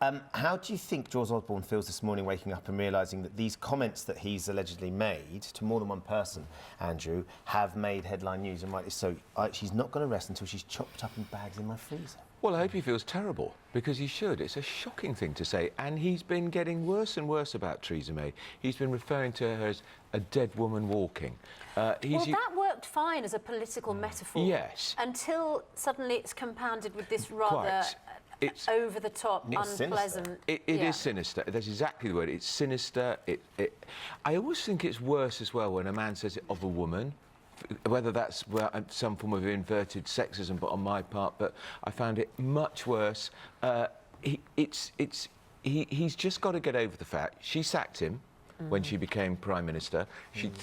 How do you think George Osborne feels this morning waking up and realising that these comments that he's allegedly made to more than one person, Andrew, have made headline news, and rightly so? She's not going to rest until she's chopped up in bags in my freezer. Well, I hope he feels terrible, because he should. It's a shocking thing to say, and he's been getting worse and worse about Theresa May. He's been referring to her as a dead woman walking. Well, that worked fine as a political metaphor. Yes. Until suddenly it's compounded with this rather over-the-top, unpleasant... It is sinister. That's exactly the word. It's sinister. I always think it's worse as well when a man says it of a woman, whether that's some form of inverted sexism, but on my part, but I found it much worse. He's just got to get over the fact she sacked him when she became Prime Minister,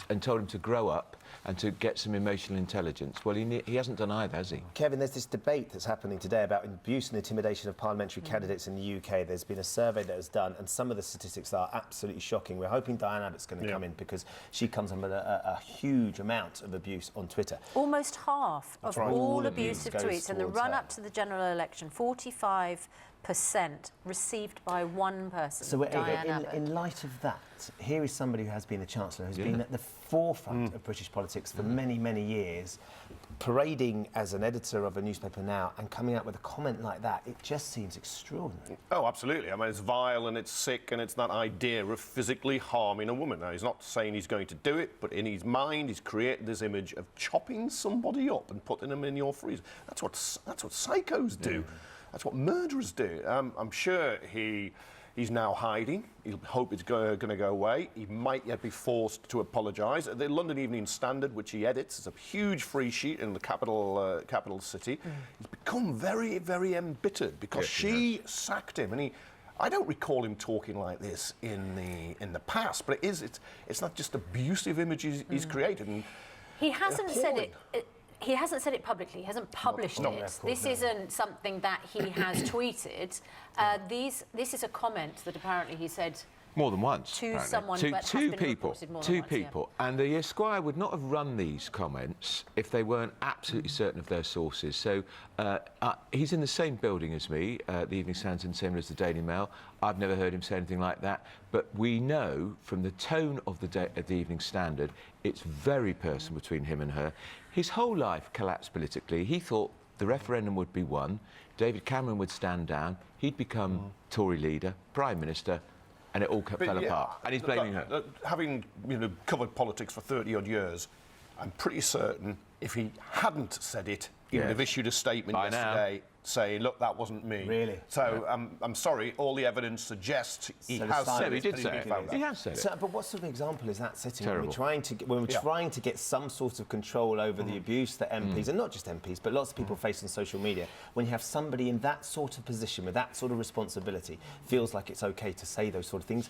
and told him to grow up and to get some emotional intelligence. Well, he hasn't done either, has he? Kevin, there's this debate that's happening today about abuse and intimidation of parliamentary candidates in the UK. There's been a survey that was done, and some of the statistics are absolutely shocking. We're hoping Diane Abbott's going to come in, because she comes under a huge amount of abuse on Twitter. Almost half of all abusive tweets in the run-up to the general election, 45% received by one person, So Diane Abbott. in light of that, here is somebody who has been the Chancellor, who's been at the forefront of British politics for many, many years, parading as an editor of a newspaper now and coming out with a comment like that. It just seems extraordinary. Oh, absolutely. I mean, it's vile and it's sick, and it's that idea of physically harming a woman. Now, he's not saying he's going to do it, but in his mind, he's created this image of chopping somebody up and putting them in your freezer. That's what psychos do. That's what murderers do. I'm sure he's now hiding. He'll hope it's going to go away. He might yet be forced to apologise. The London Evening Standard, which he edits, is a huge free sheet in the capital city. He's become very, very embittered because she sacked him, and I don't recall him talking like this in the past, but it's not just abusive images he's created. And he hasn't said it. He hasn't said it publicly. He hasn't published it. This isn't something that he has tweeted. This is a comment that apparently he said more than once to someone, two people. And the Esquire would not have run these comments if they weren't absolutely certain of their sources. So he's in the same building as me. The Evening Standard's in the same as the Daily Mail. I've never heard him say anything like that. But we know from the tone of the Evening Standard, it's very personal between him and her. His whole life collapsed politically. He thought the referendum would be won, David Cameron would stand down, he'd become Tory leader, Prime Minister, and it all fell apart. And he's blaming her. Having covered politics for 30-odd years, I'm pretty certain if he hadn't said it, he would have issued a statement yesterday saying, look, that wasn't me. Really? So I'm sorry, all the evidence suggests he has said it. He did say it. He has said it. So, but what sort of example is that setting Terrible. when we're trying to get some sort of control over the abuse that MPs, and not just MPs, but lots of people face on social media, when you have somebody in that sort of position with that sort of responsibility, feels like it's okay to say those sort of things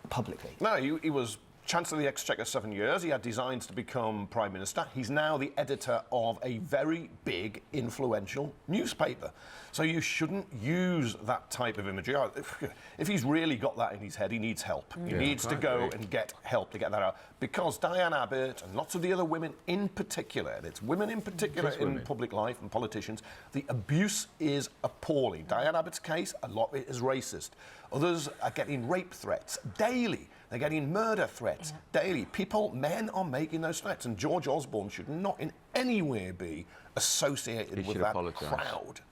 publicly? No, he was Chancellor of the Exchequer 7 years. He had designs to become Prime Minister. He's now the editor of a very big, influential newspaper. So you shouldn't use that type of imagery. If he's really got that in his head, he needs help. He needs to go and get help to get that out. Because Diane Abbott and lots of the other women in particular, and it's women in particular in public life and politicians, the abuse is appalling. Diane Abbott's case, a lot of it is racist. Others are getting rape threats daily. They're getting murder threats daily. Men are making those threats, and George Osborne should not in any way be associated with that crowd.